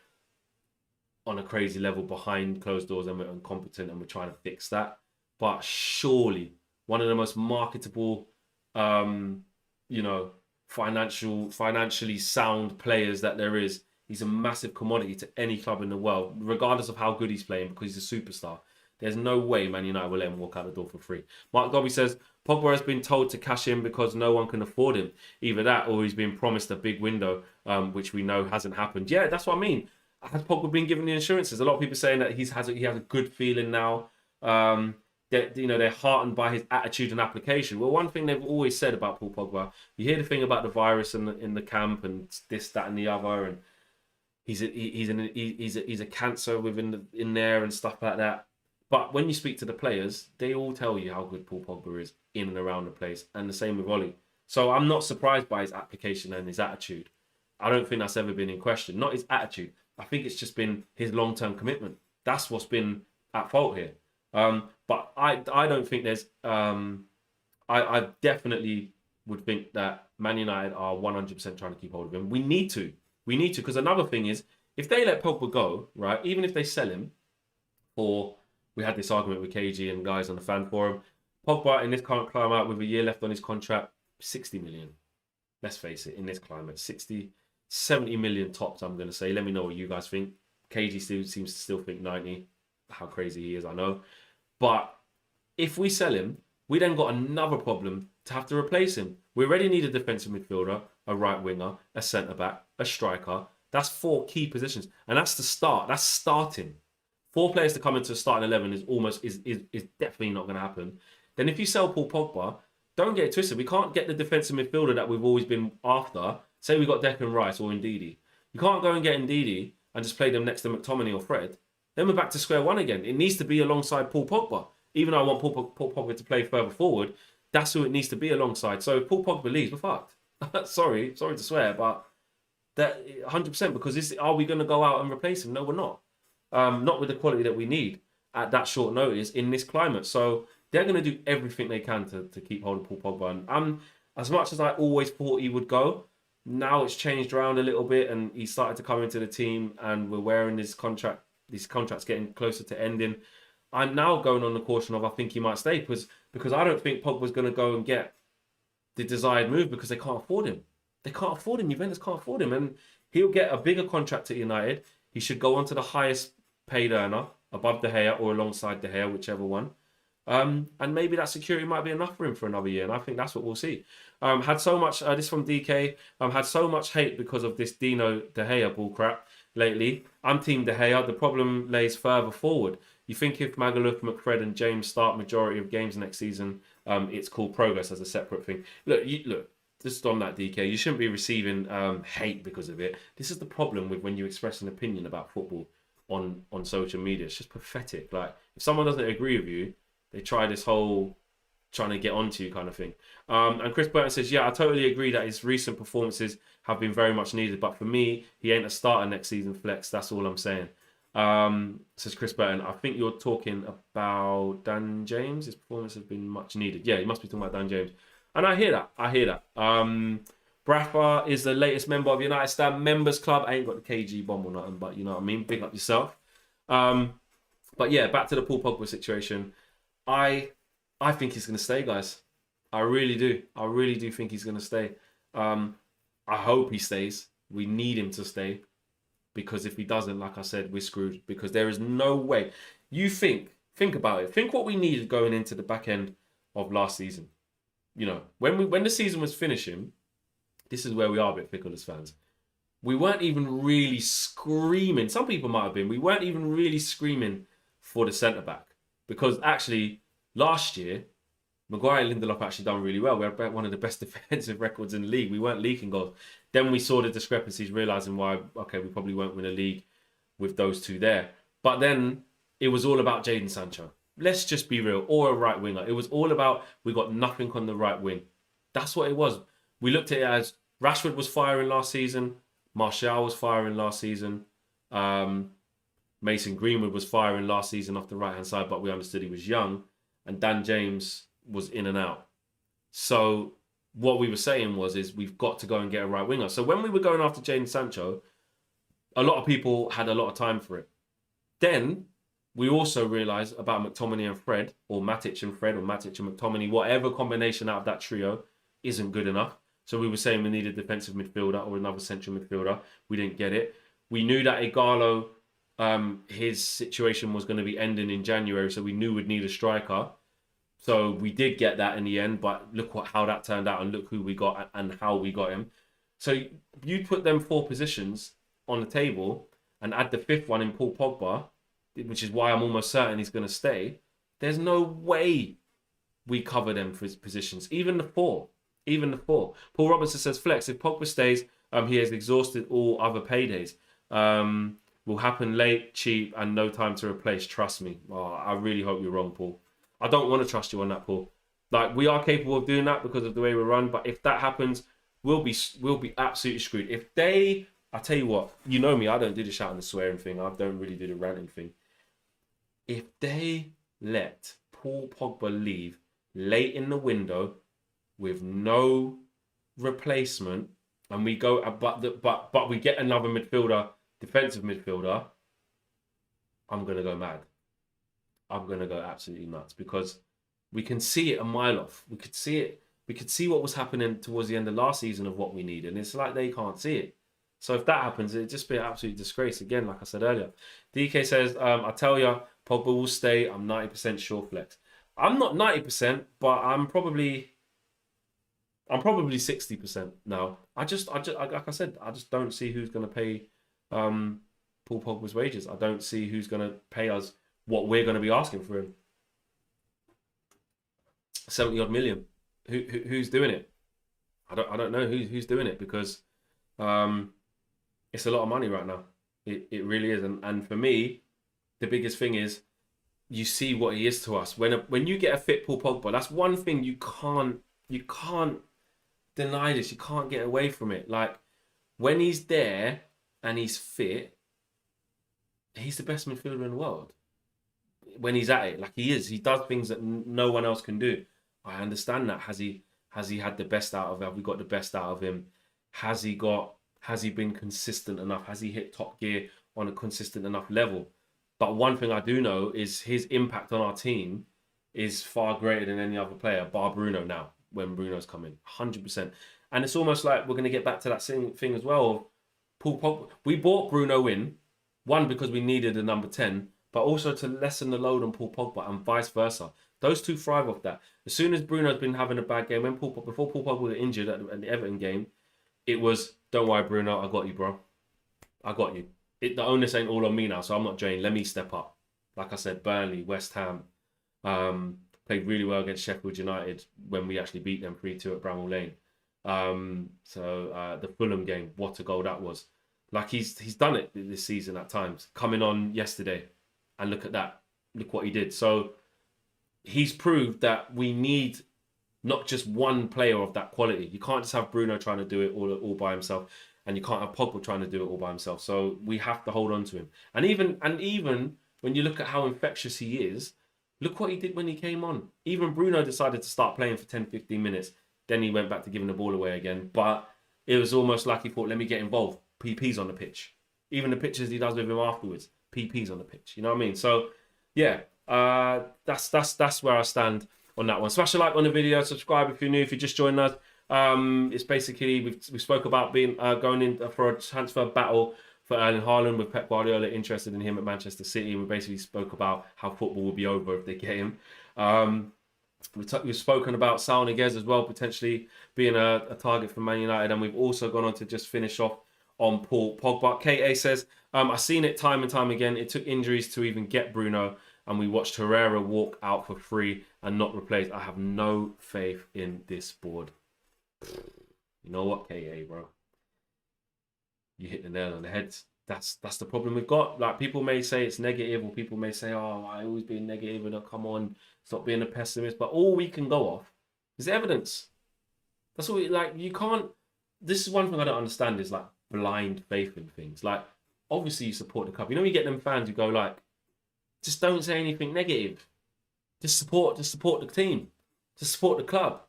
on a crazy level behind closed doors and we're incompetent and we're trying to fix that. But surely one of the most marketable, financially sound players that there is, he's a massive commodity to any club in the world, regardless of how good he's playing, because he's a superstar. There's no way Man United will let him walk out the door for free. Mark Dobby says, Pogba has been told to cash in because no one can afford him. Either that or he's been promised a big window, which we know hasn't happened. Yeah, that's what I mean. Has Pogba been given the insurances? A lot of people saying that he has a good feeling now. They're heartened by his attitude and application. Well, one thing they've always said about Paul Pogba, you hear the thing about the virus in the camp and this, that, and the other, and he's a cancer in there and stuff like that. But when you speak to the players, they all tell you how good Paul Pogba is in and around the place, and the same with Ollie. So I'm not surprised by his application and his attitude. I don't think that's ever been in question. Not his attitude. I think it's just been his long-term commitment. That's what's been at fault here. But I don't think there's... I definitely would think that Man United are 100% trying to keep hold of him. We need to, because another thing is, if they let Pogba go, right, even if they sell him, or we had this argument with KG and guys on the fan forum, Pogba in this current climate with a year left on his contract, 60 million. Let's face it, in this climate, 60, 70 million tops, I'm going to say. Let me know what you guys think. KG seems to still think 90. How crazy he is, I know. But if we sell him, we then got another problem to have to replace him. We already need a defensive midfielder, a right winger, a centre-back, a striker. That's 4 key positions. And that's the start. That's starting. 4 players to come into a starting 11 is definitely not going to happen. Then if you sell Paul Pogba, don't get it twisted. We can't get the defensive midfielder that we've always been after. Say we got Declan Rice or Ndidi. You can't go and get Ndidi and just play them next to McTominay or Fred. Then we're back to square one again. It needs to be alongside Paul Pogba. Even though I want Paul Pogba to play further forward, that's who it needs to be alongside. So if Paul Pogba leaves, we're fucked. sorry to swear, but that 100%, because are we going to go out and replace him? No, we're not. Not with the quality that we need at that short notice in this climate. So they're going to do everything they can to keep hold of Paul Pogba. And as much as I always thought he would go, now it's changed around a little bit, and he started to come into the team, and we're wearing his contract. These contracts getting closer to ending. I'm now going on the caution of I think he might stay because I don't think Pogba's going to go and get the desired move because they can't afford him. They can't afford him. Juventus can't afford him, and he'll get a bigger contract at United. He should go on to the highest paid earner above De Gea or alongside De Gea, whichever one. And maybe that security might be enough for him for another year, and I think that's what we'll see. Had so much, this from DK, had so much hate because of this Dino De Gea bullcrap lately. I'm Team De Gea. The problem lays further forward. You think if Magaluf, McFred and James start majority of games next season, it's called progress as a separate thing. Look, just on that, DK, you shouldn't be receiving hate because of it. This is the problem with when you express an opinion about football on social media. It's just pathetic. Like, if someone doesn't agree with you, they try this whole trying to get onto you kind of thing. And Chris Burton says, yeah, I totally agree that his recent performances have been very much needed. But for me, he ain't a starter next season, Flex. That's all I'm saying. Says Chris Burton, I think you're talking about Dan James. His performance has been much needed. Yeah, he must be talking about Dan James. And I hear that. Brafa is the latest member of United Stand Members Club. I ain't got the KG bomb or nothing, but you know what I mean? Big up yourself. But yeah, back to the Paul Pogba situation. I think he's going to stay, guys. I really do. I really do think he's going to stay. I hope he stays. We need him to stay. Because if he doesn't, like I said, we're screwed. Because there is no way. You think about it. Think what we needed going into the back end of last season. You know, when the season was finishing, this is where we are a bit fickle as fans. We weren't even really screaming. Some people might have been. We weren't even really screaming for the centre-back. Because actually, last year, Maguire and Lindelof actually done really well. We had one of the best defensive records in the league. We weren't leaking goals. Then we saw the discrepancies, realising why, okay, we probably won't win a league with those two there. But then it was all about Jadon Sancho. Let's just be real. Or a right winger. It was all about we got nothing on the right wing. That's what it was. We looked at it as Rashford was firing last season. Martial was firing last season. Mason Greenwood was firing last season off the right-hand side, but we understood he was young. And Dan James was in and out. So what we were saying is we've got to go and get a right winger. So when we were going after Jadon Sancho, a lot of people had a lot of time for it. Then we also realised about McTominay and Fred, or Matic and Fred, or Matic and McTominay, whatever combination out of that trio isn't good enough. So we were saying we needed a defensive midfielder or another central midfielder. We didn't get it. We knew that Ighalo, his situation was going to be ending in January, so we knew we'd need a striker. So we did get that in the end, but look how that turned out and look who we got and how we got him. So you put them four positions on the table and add the fifth one in Paul Pogba, which is why I'm almost certain he's going to stay. There's no way we cover them for his positions, even the four. Paul Robinson says, Flex, if Pogba stays, he has exhausted all other paydays. Will happen late, cheap, and no time to replace. Trust me. Oh, I really hope you're wrong, Paul. I don't want to trust you on that, Paul. Like, we are capable of doing that because of the way we run, but if that happens, we'll be absolutely screwed. If they, I tell you what, you know me, I don't do the shouting and swearing thing. I don't really do the ranting thing. If they let Paul Pogba leave late in the window with no replacement, and we go, but we get another midfielder, defensive midfielder, I'm gonna go mad. I'm gonna go absolutely nuts because we can see it a mile off. We could see it. We could see what was happening towards the end of last season of what we need, and it's like they can't see it. So if that happens, it'd just be an absolute disgrace again, like I said earlier. DK says, I tell you, Pogba will stay. I'm 90% sure, Flex. I'm not 90%, but I'm probably 60% now. I just like I said, I just don't see who's going to pay Paul Pogba's wages. I don't see who's going to pay us what we're going to be asking for him. 70 odd million. Who's doing it? I don't know who's doing it because it's a lot of money right now. It really is. And for me, the biggest thing is you see what he is to us. When you get a fit Paul Pogba, that's one thing you can't deny this. You can't get away from it. Like when he's there and he's fit, he's the best midfielder in the world. When he's at it, like he is, he does things that no one else can do. I understand that. Has he had the best out of it? Have we got the best out of him? Has he been consistent enough? Has he hit top gear on a consistent enough level? But one thing I do know is his impact on our team is far greater than any other player, bar Bruno now, when Bruno's coming. 100%. And it's almost like we're going to get back to that same thing as well. Paul Pogba. We bought Bruno in, one, because we needed a number 10, but also to lessen the load on Paul Pogba and vice versa. Those two thrive off that. As soon as Bruno's been having a bad game, before Paul Pogba got injured at the Everton game, it was, don't worry, Bruno, I got you, bro. I got you. The onus ain't all on me now, so I'm not Jane. Let me step up. Like I said, Burnley, West Ham, played really well against Sheffield United when we actually beat them 3-2 at Bramall Lane. The Fulham game, what a goal that was. Like he's done it this season at times. Coming on yesterday, and look at that. Look what he did. So he's proved that we need not just one player of that quality. You can't just have Bruno trying to do it all by himself, and you can't have Pogba trying to do it all by himself. So we have to hold on to him. And even when you look at how infectious he is, look what he did when he came on. Even Bruno decided to start playing for 10, 15 minutes. Then he went back to giving the ball away again. But it was almost like he thought, let me get involved. PP's on the pitch. Even the pictures he does with him afterwards, PP's on the pitch. You know what I mean? So, yeah, that's where I stand on that one. Smash a like on the video, subscribe if you're new, if you just joined us. It's basically, we spoke about being going in for a transfer battle for Erling Haaland with Pep Guardiola interested in him at Manchester City. We basically spoke about how football will be over if they get him. We've spoken about Saul Niguez as well, potentially being a target for Man United. And we've also gone on to just finish off on Paul Pogba. KA says, I've seen it time and time again. It took injuries to even get Bruno, and we watched Herrera walk out for free and not replaced. I have no faith in this board. You know what, KA, bro? You hit the nail on the head. That's the problem we've got. Like, people may say it's negative, or people may say, oh, I always being negative, and come on, stop being a pessimist. But all we can go off is evidence. That's all. You can't. This is one thing I don't understand, is like blind faith in things. Like, obviously you support the club. You know, you get them fans who go like, just don't say anything negative. Just support the team. Just support the club.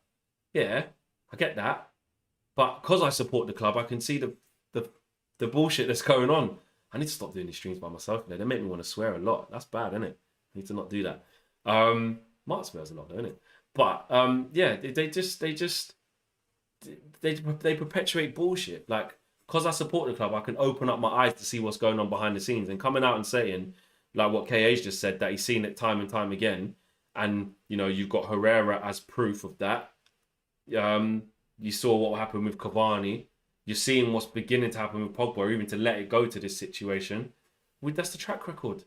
Yeah, I get that. But because I support the club, I can see the bullshit that's going on. I need to stop doing these streams by myself. They make me want to swear a lot. That's bad, isn't it? I need to not do that. Mark swears a lot, don't it? But yeah, they perpetuate bullshit. Like, because I support the club, I can open up my eyes to see what's going on behind the scenes. And coming out and saying, like what KA's just said, that he's seen it time and time again, and you know, you've got Herrera as proof of that. You saw what happened with Cavani. You're seeing what's beginning to happen with Pogba, or even to let it go to this situation. That's the track record.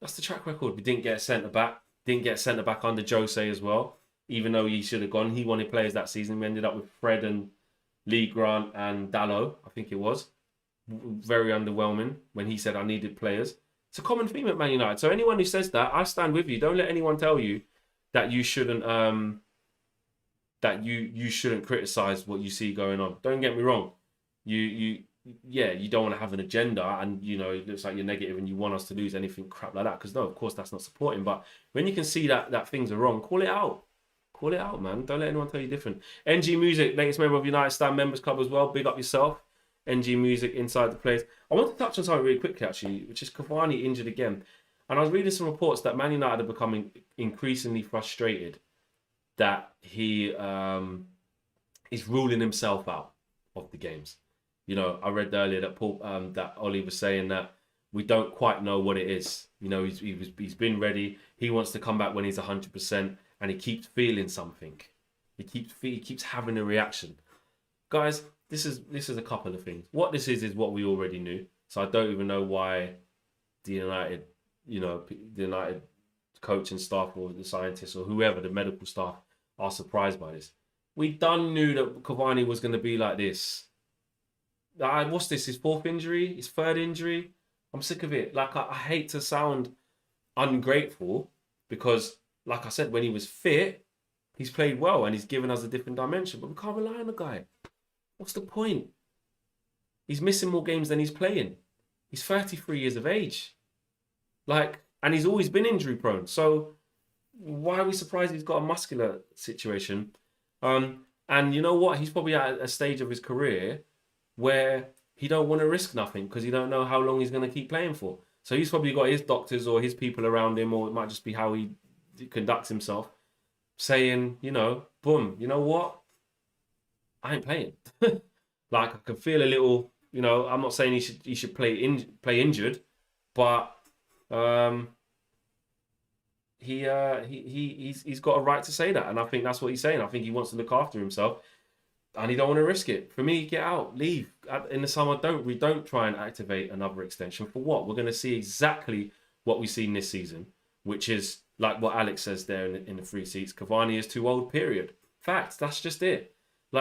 That's the track record. We didn't get a centre back. Didn't get a centre back under Jose as well, even though he should have gone. He wanted players that season. We ended up with Fred and Lee Grant and Dallo, I think it was. Very underwhelming when he said I needed players. It's a common theme at Man United. So anyone who says that, I stand with you. Don't let anyone tell you that you shouldn't you shouldn't criticize what you see going on. Don't get me wrong. You don't want to have an agenda, and you know, it looks like you're negative and you want us to lose, anything crap like that. Because no, of course that's not supporting. But when you can see that things are wrong, call it out. Call it out, man. Don't let anyone tell you different. NG Music, latest member of United Stand Members Club as well. Big up yourself. NG Music inside the place. I want to touch on something really quickly, actually, which is Cavani injured again. And I was reading some reports that Man United are becoming increasingly frustrated that he is ruling himself out of the games. You know, I read earlier that that Ollie was saying that we don't quite know what it is. You know, he's been ready. He wants to come back when he's 100%, and he keeps feeling something. He keeps having a reaction. Guys, this is a couple of things. What this is what we already knew. So I don't even know why the United coaching staff or the scientists or whoever, the medical staff, are surprised by this. We done knew that Cavani was going to be like this. What's this? His fourth injury? His third injury? I'm sick of it. Like, I hate to sound ungrateful because, like I said, when he was fit, he's played well and he's given us a different dimension. But we can't rely on the guy. What's the point? He's missing more games than he's playing. He's 33 years of age. And he's always been injury prone. So why are we surprised he's got a muscular situation? And you know what? He's probably at a stage of his career where he don't want to risk nothing because he don't know how long he's going to keep playing for. So he's probably got his doctors or his people around him, or it might just be how he conducts himself, saying, boom, you know what? I ain't playing. I can feel a little, I'm not saying he should play injured, but he's got a right to say that, and I think that's what he's saying. I think he wants to look after himself, and he don't want to risk it. For me, get out, leave. In the summer, we don't try and activate another extension. For what? We're going to see exactly what we've seen this season, which is like what Alex says there in the free seats. Cavani is too old, period. Facts, that's just it. He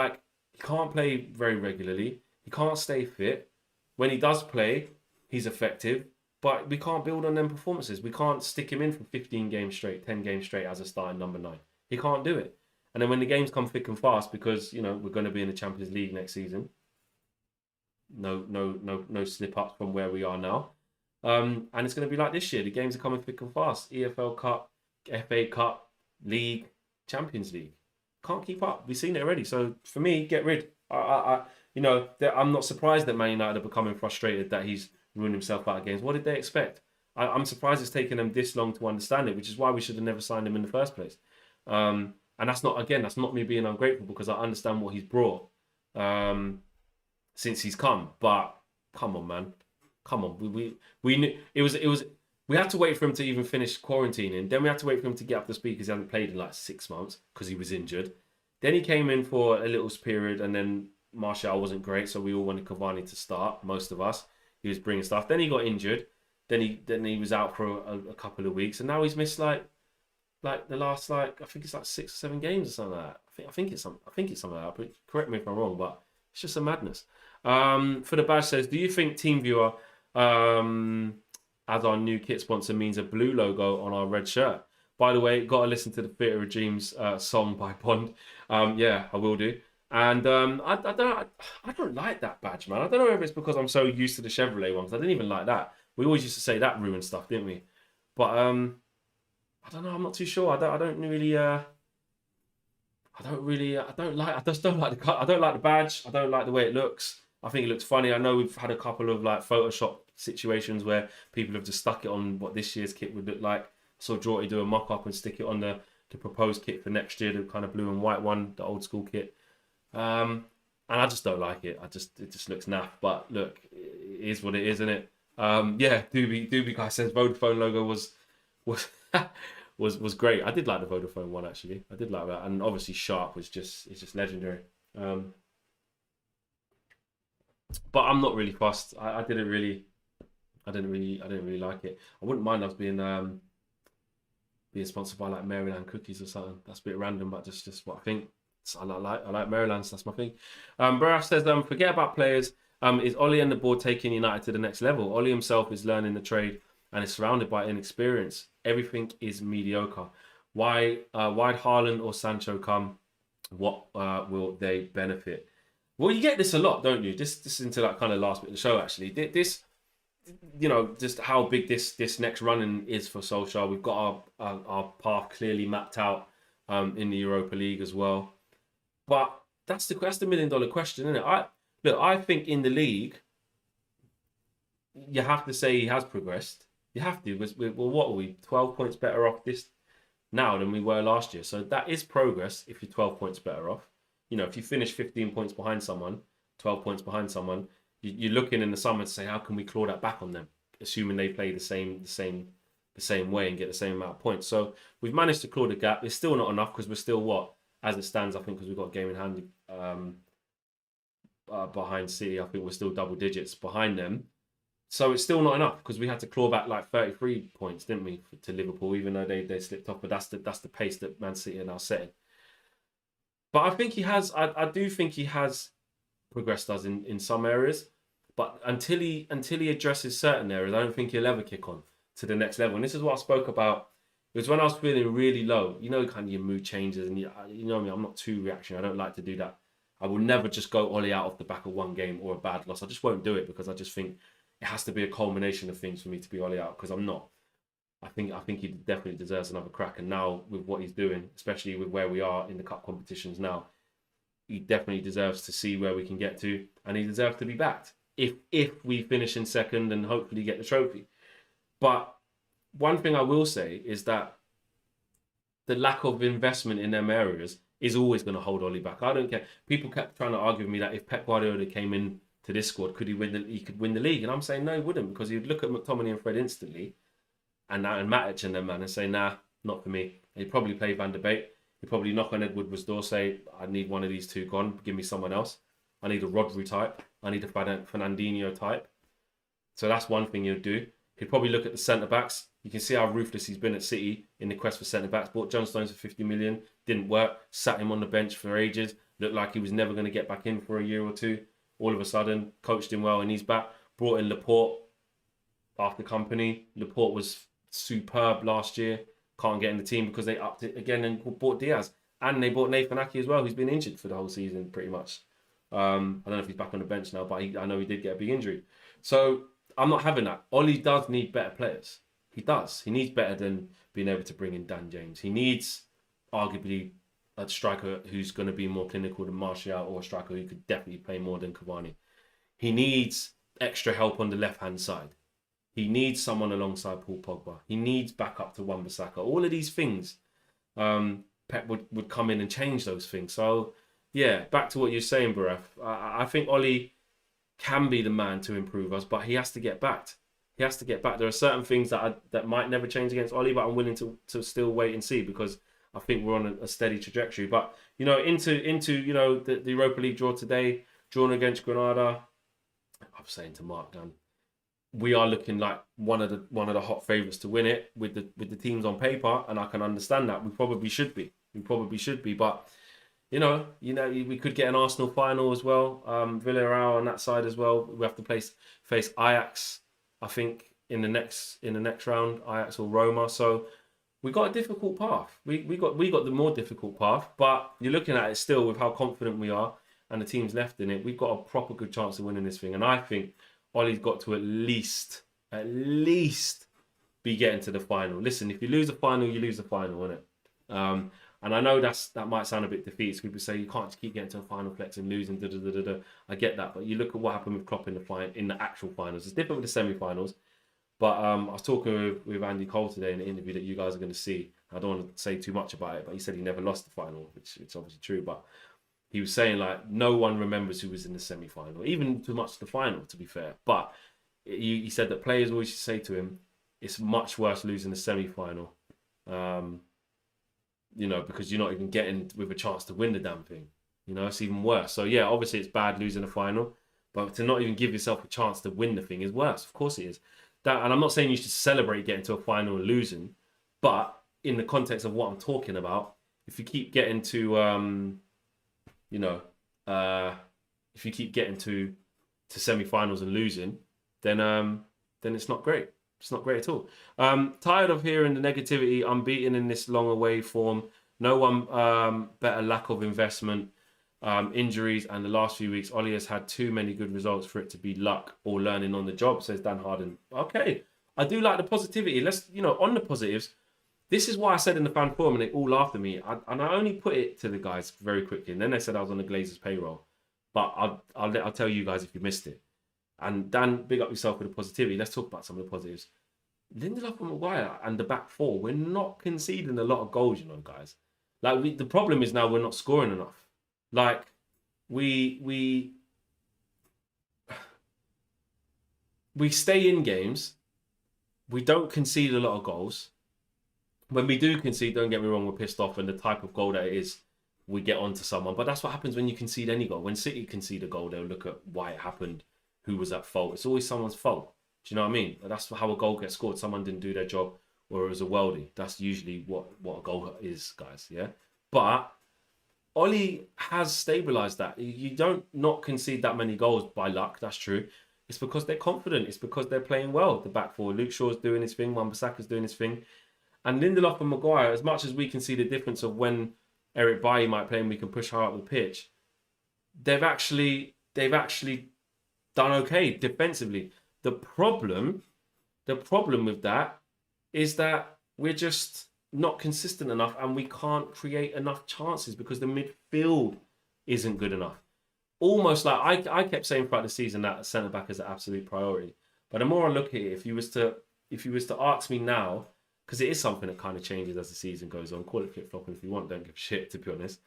can't play very regularly. He can't stay fit. When he does play, he's effective. But we can't build on them performances. We can't stick him in for 15 games straight, 10 games straight as a starting number 9. He can't do it. And then when the games come thick and fast, because we're going to be in the Champions League next season, no slip ups from where we are now. And it's going to be like this year. The games are coming thick and fast. EFL Cup, FA Cup, League, Champions League. Can't keep up. We've seen it already. So for me, get rid. I'm not surprised that Man United are becoming frustrated that he's ruined himself out of games. What did they expect? I'm surprised it's taken them this long to understand it, which is why we should have never signed him in the first place. And that's not me being ungrateful, because I understand what he's brought since he's come. But come on, man, come on. We knew it was. We had to wait for him to even finish quarantining. Then we had to wait for him to get up to speed because he hadn't played in 6 months because he was injured. Then he came in for a little period, and then Martial wasn't great, so we all wanted Cavani to start. Most of us. He was bringing stuff. Then he got injured. Then he was out for a couple of weeks, and now he's missed the last I think it's 6 or 7 games or something like that. I think it's something like that. But correct me if I'm wrong, but it's just a madness. For the badge says, do you think TeamViewer as our new kit sponsor means a blue logo on our red shirt? By the way, got to listen to the Theatre of Dreams song by Bond. Yeah, I will do. And I don't like that badge, man. I don't know if it's because I'm so used to the Chevrolet ones. I didn't even like that. We always used to say that ruined stuff, didn't we? But I don't know. I'm not too sure. I just don't like the cut. I don't like the badge. I don't like the way it looks. I think it looks funny. I know we've had a couple of Photoshop situations where people have just stuck it on what this year's kit would look like. I saw Jorty do a mock-up and stick it on the proposed kit for next year, the kind of blue and white one, the old school kit. And I just don't like it. It just looks naff. But look, it is what it is, isn't it? Yeah, Doobie guy says Vodafone logo was great. I did like the Vodafone one, actually. I did like that, and obviously Sharp is just legendary. But I'm not really fussed. I didn't really like it. I wouldn't mind us being sponsored by Maryland cookies or something. That's a bit random, but just what I think. I like Maryland, so that's my thing. Baraf says, forget about players. Is Ollie and the board taking United to the next level? Ollie himself is learning the trade and is surrounded by inexperience. Everything is mediocre. Why'd Haaland or Sancho come? What will they benefit? Well, you get this a lot, don't you? This into kind of last bit of the show, actually. This, just how big this next running is for Solskjaer. We've got our path clearly mapped out in the Europa League as well. But that's the $1 million question, isn't it? I think in the league, you have to say he has progressed. You have to. Well, what are we? 12 points better off this now than we were last year. So that is progress if you're 12 points better off. If you finish 15 points behind someone, 12 points behind someone, you're looking in the summer to say, how can we claw that back on them? Assuming they play the same way and get the same amount of points. So we've managed to claw the gap. It's still not enough because we're still as it stands, I think, because we've got a game in hand behind City. I think we're still double digits behind them. So it's still not enough because we had to claw back 33 points, didn't we, to Liverpool, even though they slipped off. But that's the pace that Man City are now setting. But I think he has. I do think he has progressed us in some areas. But until he addresses certain areas, I don't think he'll ever kick on. to the next level. And this is what I spoke about. It was when I was feeling really low. You know, kind of your mood changes, and you know me. I'm not too reactionary. I don't like to do that. I will never just go Ollie out off the back of one game or a bad loss. I just won't do it because I just think it has to be a culmination of things for me to be Ollie out, because I'm not. I think he definitely deserves another crack. And now with what he's doing, especially with where we are in the cup competitions now, he definitely deserves to see where we can get to, and he deserves to be backed if we finish in second and hopefully get the trophy. But one thing I will say is that the lack of investment in them areas is always going to hold Ollie back. I don't care. People kept trying to argue with me that if Pep Guardiola came in to this squad, could he win the league? And I'm saying no, he wouldn't, because he'd look at McTominay and Fred instantly, and Matic and them, man, and say, nah, not for me. He'd probably play Van der Beek. He'd probably knock on Ed Woodward's door, say, I need one of these two gone. Give me someone else. I need a Rodri type. I need a Fernandinho type. So that's one thing he'd do. He'd probably look at the centre-backs. You can see how ruthless he's been at City in the quest for centre-backs. Bought John Stones for 50 million. Didn't work. Sat him on the bench for ages. Looked like he was never going to get back in for a year or two. All of a sudden, coached him well and he's back. Brought in Laporte after company. Laporte was superb last year. Can't get in the team because they upped it again and bought Diaz. And they bought Nathan Ake as well, who's been injured for the whole season pretty much. I don't know if he's back on the bench now, but I know he did get a big injury. So I'm not having that. Ollie does need better players. He does. He needs better than being able to bring in Dan James. He needs arguably a striker who's going to be more clinical than Martial, or a striker who could definitely play more than Cavani. He needs extra help on the left-hand side. He needs someone alongside Paul Pogba. He needs backup to Wan-Bissaka. All of these things, Pep would come in and change those things. So, yeah, back to what you're saying, Baref. I think Ollie can be the man to improve us, but he has to get backed. He has to get back. There are certain things that might never change against Ollie, but I'm willing to still wait and see, because I think we're on a steady trajectory. But, you know, into you know, the Europa League draw today, drawn against Granada, I'm saying to Mark, Dan, we are looking like one of the hot favourites to win it with the teams on paper, and I can understand that. We probably should be. But you know, we could get an Arsenal final as well. Villarreal on that side as well. We have to face Ajax, I think, in the next round, Ajax or Roma. So we got a difficult path. We got the more difficult path, but you're looking at it still with how confident we are and the teams left in it. We've got a proper good chance of winning this thing, and I think Ollie's got to at least be getting to the final. Listen, if you lose the final, you lose the final, innit? And I know that might sound a bit defeatist. People say you can't just keep getting to a final flex and losing. I get that, but you look at what happened with Klopp in the actual finals. It's different with the semi-finals. But I was talking with Andy Cole today in the interview that you guys are going to see. I don't want to say too much about it, but he said he never lost the final, which is obviously true. But he was saying, like, no one remembers who was in the semi-final, even too much the final, to be fair. But he said that players always say to him, it's much worse losing the semi-final, you know, because you're not even getting with a chance to win the damn thing. You know, it's even worse. So, yeah, obviously it's bad losing the final, but to not even give yourself a chance to win the thing is worse. Of course it is. And I'm not saying you should celebrate getting to a final and losing, but in the context of what I'm talking about, if you keep getting to, if you keep getting to semi-finals and losing, then it's not great. It's not great at all. Tired of hearing the negativity. Unbeaten in this long away form. No one better. Lack of investment, injuries, and the last few weeks, Ollie has had too many good results for it to be luck or learning on the job, says Dan Harden. Okay, I do like the positivity. Let's, on the positives. This is why I said in the fan forum, and they all laughed at me. And I only put it to the guys very quickly, and then they said I was on the Glazers payroll. But I'll tell you guys if you missed it. And Dan, big up yourself with the positivity. Let's talk about some of the positives. Lindelof and Maguire and the back four, we're not conceding a lot of goals, guys. Like, the problem is now we're not scoring enough. Like, we stay in games. We don't concede a lot of goals. When we do concede, don't get me wrong, we're pissed off, and the type of goal that it is, we get onto someone. But that's what happens when you concede any goal. When City concede a goal, they'll look at why it happened, who was at fault. It's always someone's fault. Do you know what I mean? That's how a goal gets scored. Someone didn't do their job, or it was a worldie. That's usually what a goal is, guys. Yeah. But Ollie has stabilised that. You don't not concede that many goals by luck. That's true. It's because they're confident. It's because they're playing well. The back four, Luke Shaw's doing his thing, Wan-Bissaka's doing his thing, and Lindelof and Maguire. As much as we can see the difference of when Eric Bailly might play and we can push higher up the pitch, they've actually done okay defensively. The problem with that is that we're just not consistent enough and we can't create enough chances because the midfield isn't good enough. Almost like I kept saying throughout the season that centre back is an absolute priority. But the more I look at it, if you was to ask me now, because it is something that kind of changes as the season goes on, call it flip-flopping if you want, don't give a shit, to be honest.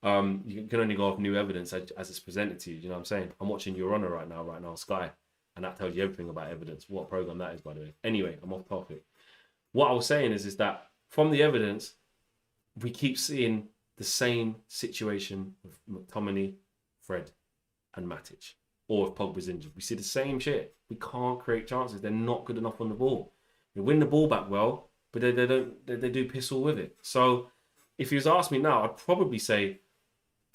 You can only go off new evidence as it's presented to you. You know what I'm saying? I'm watching Your Honor right now on Sky, and that tells you everything about evidence. What program that is, by the way. Anyway, I'm off topic. What I was saying is that from the evidence, we keep seeing the same situation with McTominay, Fred, and Matic, or if Pogba's injured. We see the same shit. We can't create chances. They're not good enough on the ball. We win the ball back well, but they do piss all with it. So if you was asked me now, I'd probably say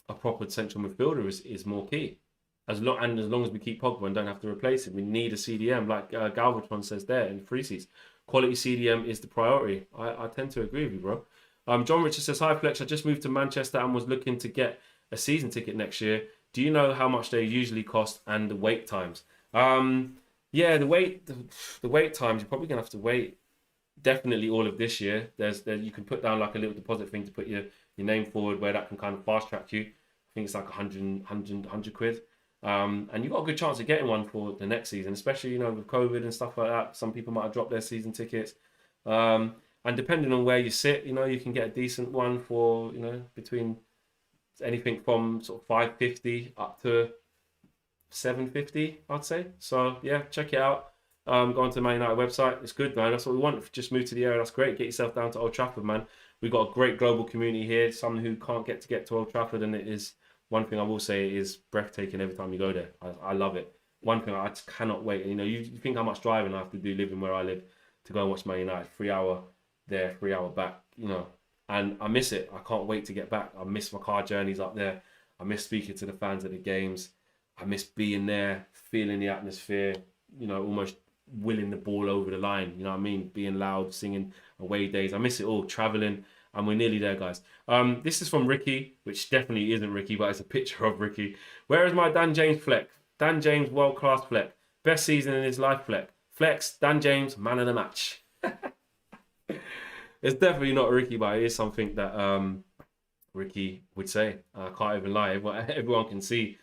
a proper central midfielder is more key. As long as we keep Pogba and don't have to replace him, we need a CDM, like Galvatron says there in free seats. Quality CDM is the priority. I tend to agree with you, bro. John Richard says, hi Flex, I just moved to Manchester and was looking to get a season ticket next year. Do you know how much they usually cost and the wait times? Yeah, the wait times, you're probably gonna have to wait definitely all of this year. You can put down like a little deposit thing to put your name forward where that can kind of fast track you. I think it's like 100 quid. And you've got a good chance of getting one for the next season, especially, with COVID and stuff like that. Some people might have dropped their season tickets. And depending on where you sit, you can get a decent one for, between anything from sort of 550 up to 750, I'd say. So yeah, check it out. Go onto the Man United website. It's good, man. That's what we want. If you just move to the area, that's great. Get yourself down to Old Trafford, man. We've got a great global community here. Someone who can't get to Old Trafford, and it is one thing I will say is breathtaking every time you go there. I love it. One thing I just cannot wait. You think how much driving I have to do living where I live to go and watch Man United. 3 hour there, 3 hour back. And I miss it. I can't wait to get back. I miss my car journeys up there. I miss speaking to the fans at the games. I miss being there, feeling the atmosphere, almost willing the ball over the line. You know what I mean? Being loud, singing away days. I miss it all, traveling. And we're nearly there, guys. This is from Ricky, which definitely isn't Ricky, but it's a picture of Ricky. Where is my Dan James fleck? Dan James, world-class fleck. Best season in his life fleck. Flex, Dan James, man of the match. It's definitely not Ricky, but it is something that Ricky would say. I can't even lie. Everyone can see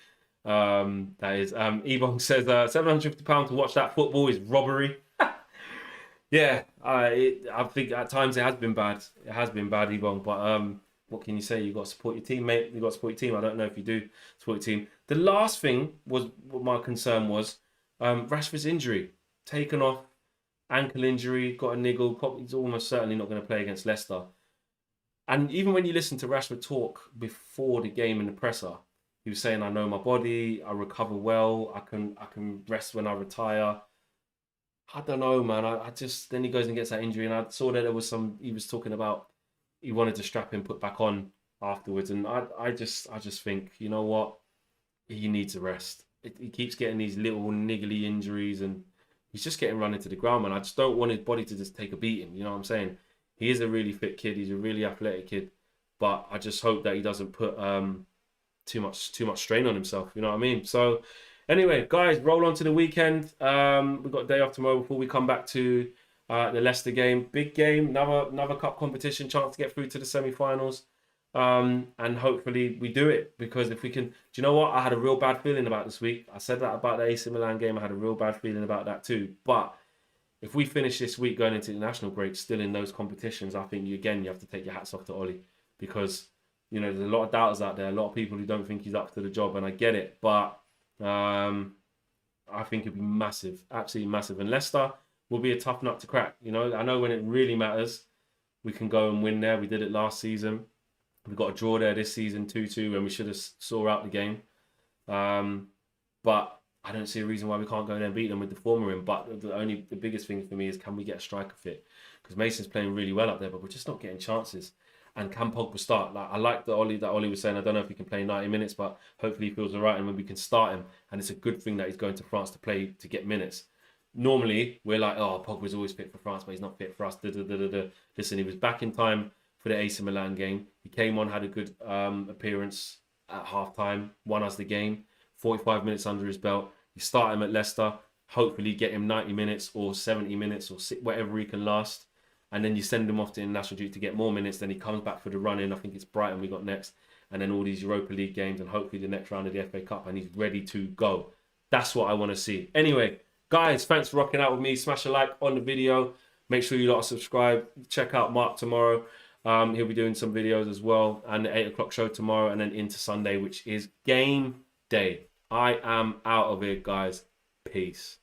that is. Ebong says £750 to watch that football is robbery. Yeah, I think at times it has been bad. It has been bad, Ebong. But what can you say? You got to support your team, mate. You got to support your team. I don't know if you do support your team. The last thing was what my concern was. Rashford's injury, taken off. Ankle injury, got a niggle. He's almost certainly not going to play against Leicester. And even when you listen to Rashford talk before the game in the presser, he was saying, "I know my body. I recover well. I can rest when I retire." I don't know, man. I just then he goes and gets that injury, and I saw that there was he was talking about he wanted to strap him, put back on afterwards, and I just think, you know what, he needs a rest. He keeps getting these little niggly injuries and. He's just getting run into the ground, man. I just don't want his body to just take a beating. You know what I'm saying? He is a really fit kid. He's a really athletic kid. But I just hope that he doesn't put too much strain on himself. You know what I mean? So anyway, guys, roll on to the weekend. We've got a day off tomorrow before we come back to the Leicester game. Big game, another cup competition, chance to get through to the semi-finals. And hopefully we do it, because if we can, do you know what? I had a real bad feeling about this week. I said that about the AC Milan game. I had a real bad feeling about that too. But if we finish this week going into international break still in those competitions, I think you have to take your hats off to Ollie, because there's a lot of doubters out there, a lot of people who don't think he's up to the job, and I get it. But I think it'd be massive, absolutely massive. And Leicester will be a tough nut to crack. I know when it really matters, we can go and win there. We did it last season. We got a draw there this season 2-2 when we should have saw out the game. But I don't see a reason why we can't go there and beat them with the former in. But the biggest thing for me is, can we get a striker fit? Because Mason's playing really well up there, but we're just not getting chances. And can Pogba start? Like, I like that Ollie was saying. I don't know if he can play 90 minutes, but hopefully he feels all right and we can start him. And it's a good thing that he's going to France to play, to get minutes. Normally, we're like, oh, Pogba's always fit for France, but he's not fit for us. Listen, he was back in time for the AC Milan game. He came on, had a good appearance at half-time, won us the game. 45 minutes under his belt. You start him at Leicester, hopefully get him 90 minutes or 70 minutes or whatever he can last. And then you send him off to international duty to get more minutes. Then he comes back for the run-in. I think it's Brighton we got next. And then all these Europa League games and hopefully the next round of the FA Cup. And he's ready to go. That's what I want to see. Anyway, guys, thanks for rocking out with me. Smash a like on the video. Make sure you lot subscribe. Check out Mark tomorrow. He'll be doing some videos as well. And the 8 o'clock show tomorrow. And then into Sunday, which is game day. I am out of here, guys. Peace.